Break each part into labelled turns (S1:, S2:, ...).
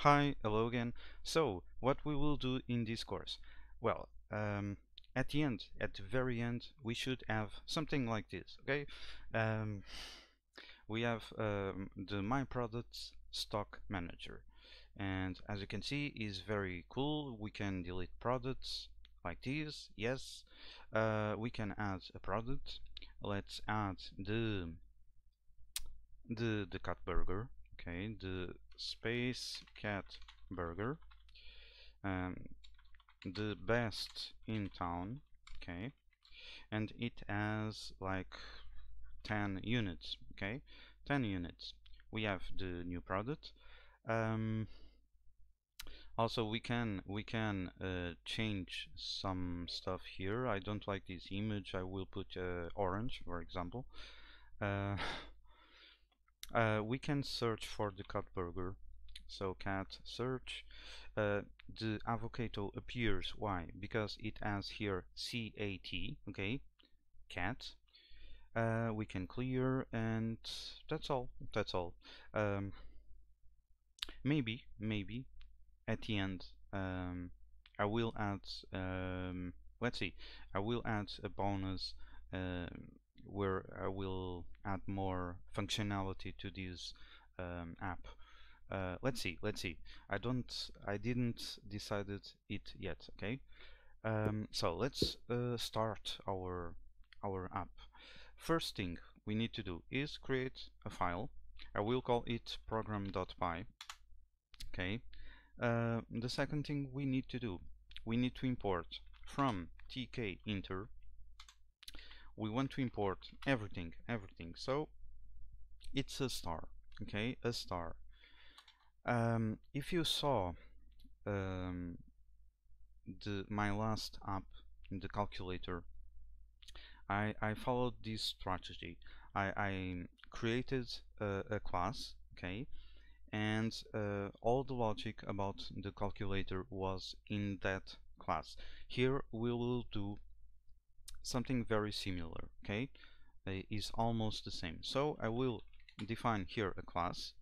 S1: Hi, hello again. So, what we will do in this course? Well, at the end, at the very end, we should have something like this, okay? Um, we have the My Products Stock Manager, and as you can see, is very cool. We can delete products like this, yes. We can add a product. Let's add the cat burger, okay? The space cat burger. um, the best in town, okay, and it has like 10 units, okay, 10 units. We have the new product. um, Also, we can change some stuff here. I don't like this image. I will put orange, for example. uh, we can search for the cat burger, so cat search. The avocado appears. Why? Because it has here CAT, okay, cat. We can clear, and that's all. That's all. Um, maybe at the end, I will add. Let's see. I will add a bonus where I will add more functionality to this app. Let's see. Let's see. I didn't decided it yet. Okay. So let's start our app. First thing we need to do is create a file. I will call it program.py. Okay. The second thing we need to do, we need to import from TkInter. We want to import everything. So it's a star. Okay, a star. If you saw um, my last app, the calculator, I followed this strategy. I created a class, okay, and all the logic about the calculator was in that class. Here we will do something very similar, okay, is almost the same. So I will define here a class.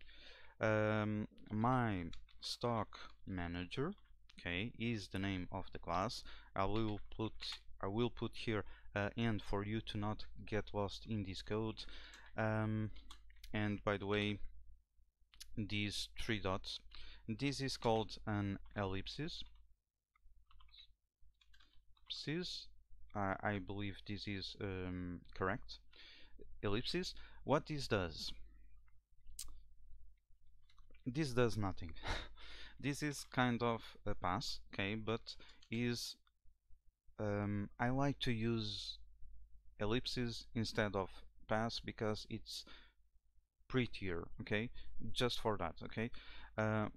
S1: My stock manager, okay, is the name of the class. I will put here and for you to not get lost in this code. And by the way, these three dots, this is called an ellipsis. I believe this is correct. Ellipsis. What this does? This does nothing. This is kind of a pass, okay, but is I like to use ellipses instead of pass because it's prettier, okay, just for that, okay.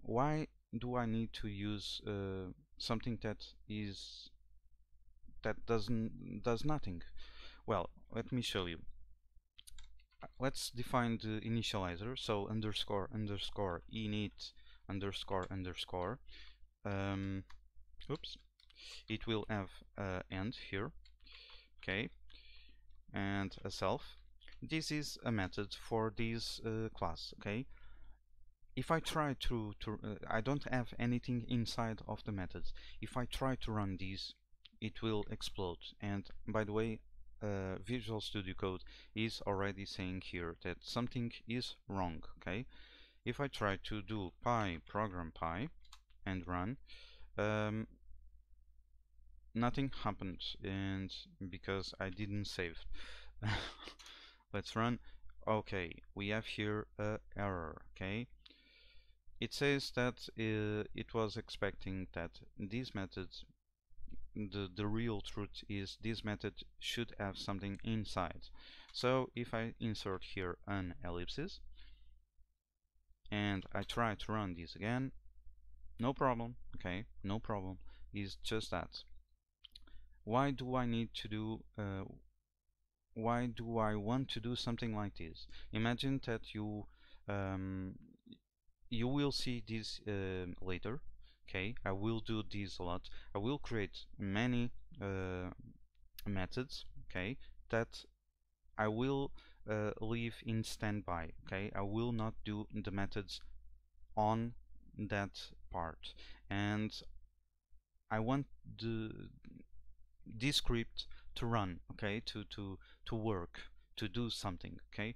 S1: Why do I need to use something that does nothing? Well, let me show you. Let's define the initializer. So underscore underscore init underscore underscore. Oops, it will have end here, okay, and a self. This is a method for this class, okay. If I try I don't have anything inside of the methods. If I try to run this, it will explode. And by the way, Visual Studio Code is already saying here that something is wrong, okay. If I try to do program py and run, nothing happened, and because I didn't save. Let's run. Okay, we have here a error, okay. It says that it was expecting that these methods, the real truth is this method should have something inside. So if I insert here an ellipsis and I try to run this again, no problem, okay, no problem, is just that. Why do I need to do why do I want to do something like this? Imagine that you will see this later, okay. I will do this a lot. I will create many methods, okay, that I will leave in standby, okay. I will not do the methods on that part, and I want this script to run, okay, to work, to do something, okay.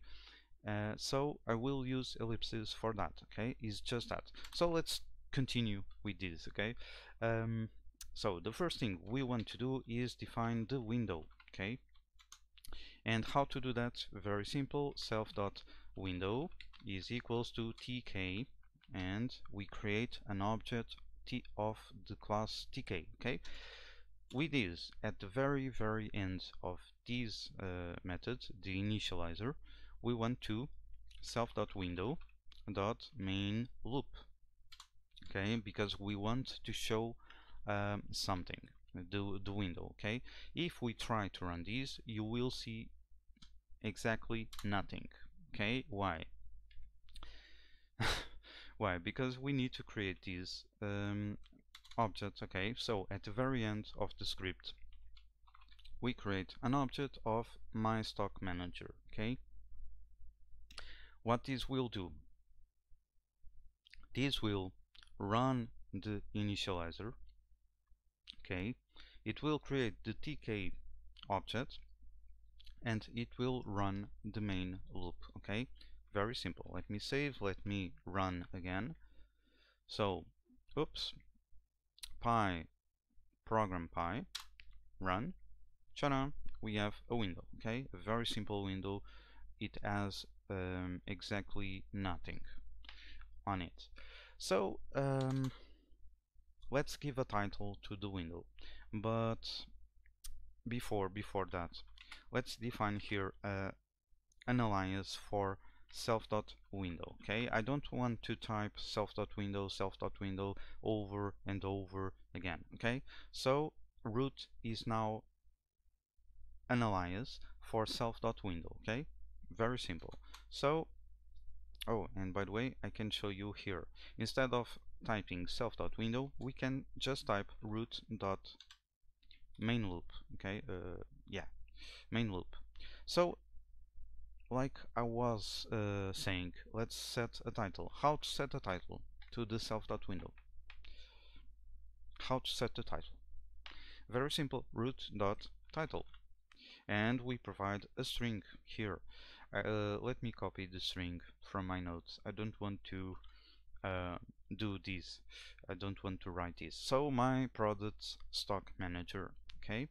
S1: So I will use ellipses for that, okay. It's just that. So let's continue with this, okay. So the first thing we want to do is define the window, okay. And how to do that? Very simple. Self.window is equals to tk, and we create an object of the class tk, okay. With this, at the very end of this method, the initializer, we want to self.window dot main loop, okay, because we want to show something, the window, okay. If we try to run this, you will see exactly nothing, okay. Why? Why? Because we need to create these objects, okay. So at the very end of the script, we create an object of my stock manager, okay. What this will do, this will run the initializer, okay. It will create the tk object, and it will run the main loop, okay. Very simple. Let me save, let me run again. So oops, program py run, ta-da, we have a window, okay, a very simple window. It has exactly nothing on it. So let's give a title to the window, but before that, let's define here an alias for self.window, okay. I don't want to type self.window over and over again, okay. So root is now an alias for self.window, okay. Very simple. So oh, and by the way, I can show you here, instead of typing self.window, we can just type root.main loop, okay. Yeah, main loop. So like I was saying, let's set a title. How to set a title to the self.window? How to set the title? Very simple, root.title, and we provide a string here. Let me copy the string from my notes. I don't want to do this. I don't want to write this. So my products stock manager, okay.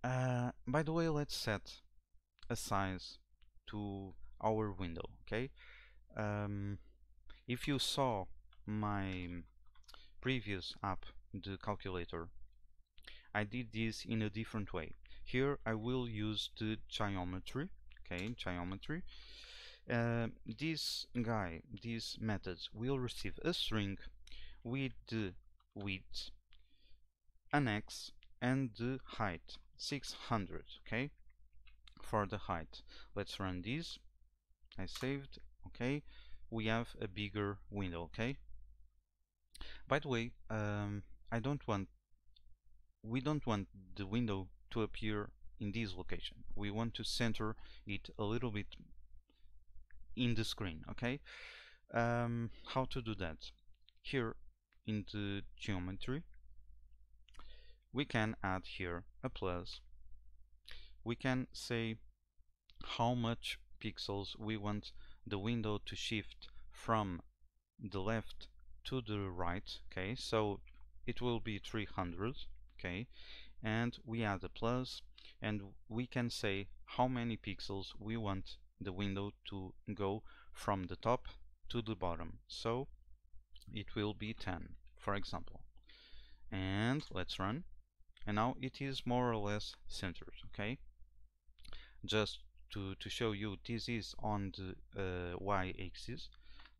S1: By the way, let's set a size to our window, okay. If you saw my previous app, the calculator, I did this in a different way. Here I will use the geometry, okay, geometry. This methods will receive a string with the width, an x, and the height, 600, okay, for the height. Let's run this. I saved, okay. We have a bigger window, okay. By the way, we don't want the window to appear in this location. We want to center it a little bit in the screen, okay. How to do that? Here in the geometry, we can add here a plus. We can say how much pixels we want the window to shift from the left to the right, okay. So it will be 300, okay, and we add a plus, and we can say how many pixels we want the window to go from the top to the bottom. So it will be 10, for example, and let's run, and now it is more or less centered, okay. Just to show you, this is on the y-axis.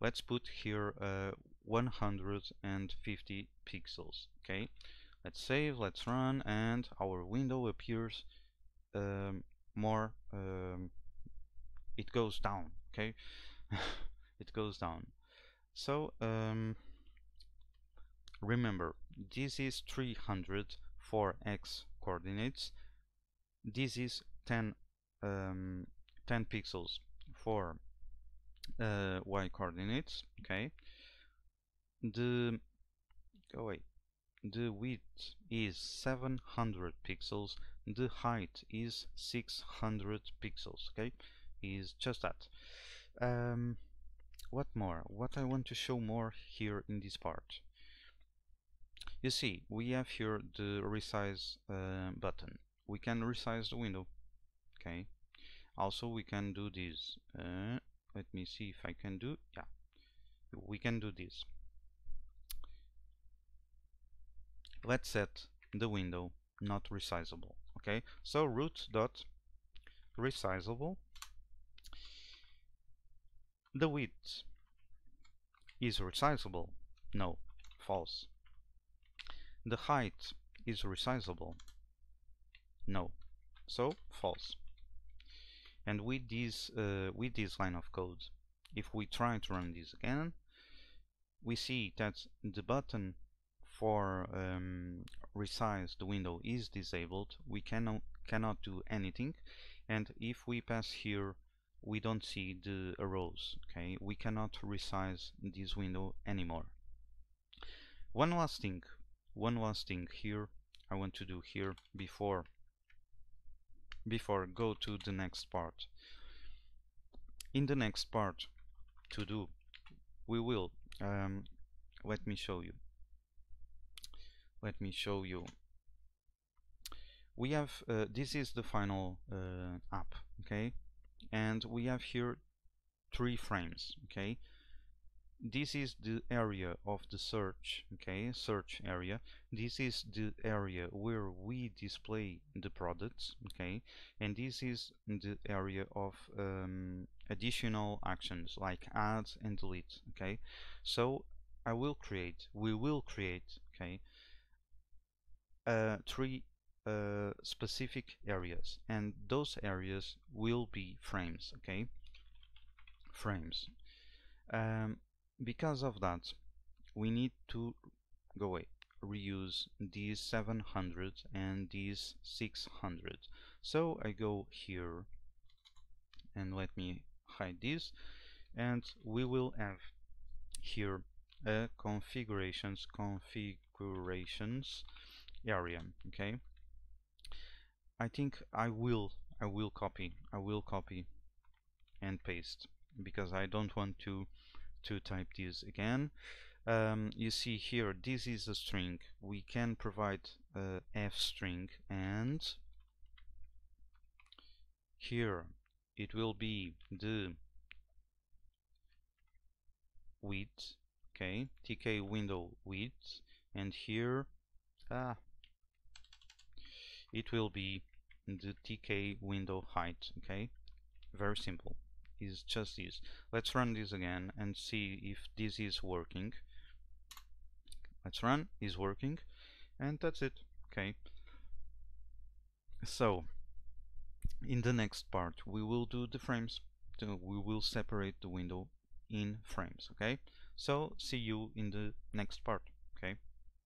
S1: Let's put here 150 pixels, okay. Let's save, let's run, and our window appears more, it goes down, okay. It goes down. So remember, this is 300 for x coordinates. This is 10 pixels for y coordinates, okay. the go away. The width is 700 pixels, the height is 600 pixels, okay? Is just that. What more? What I want to show more here in this part. You see, we have here the resize button. We can resize the window, okay? Also, we can do this. Let me see if I can do, yeah, we can do this. Let's set the window not resizable, okay? So root dot resizable. The width is resizable. No, false. The height is resizable. No, so false. And with this line of code, if we try to run this again, we see that the button for resize the window is disabled. We cannot do anything, and if we pass here, we don't see the arrows. Okay, we cannot resize this window anymore. One last thing here I want to do here before go to the next part. In the next part to do, we will let me show you. We have this is the final app, okay, and we have here 3 frames, okay. This is the area of the search, okay, search area. This is the area where we display the products, okay, and this is the area of additional actions like add and delete, okay. So we will create, okay, 3 specific areas, and those areas will be frames, okay, frames. Because of that, we need to go away, reuse these 700 and these 600. So I go here and let me hide this, and we will have here a configurations area, okay. I think I will copy and paste, because I don't want to type this again. You see here, this is a string. We can provide f string, and here it will be the width, okay, tk window width, and here it will be the tk window height, okay. Very simple. Is just this. Let's run this again and see if this is working. Let's run, is working, and that's it, okay. So in the next part we will do the frames. We will separate the window in frames, okay. So see you in the next part, okay.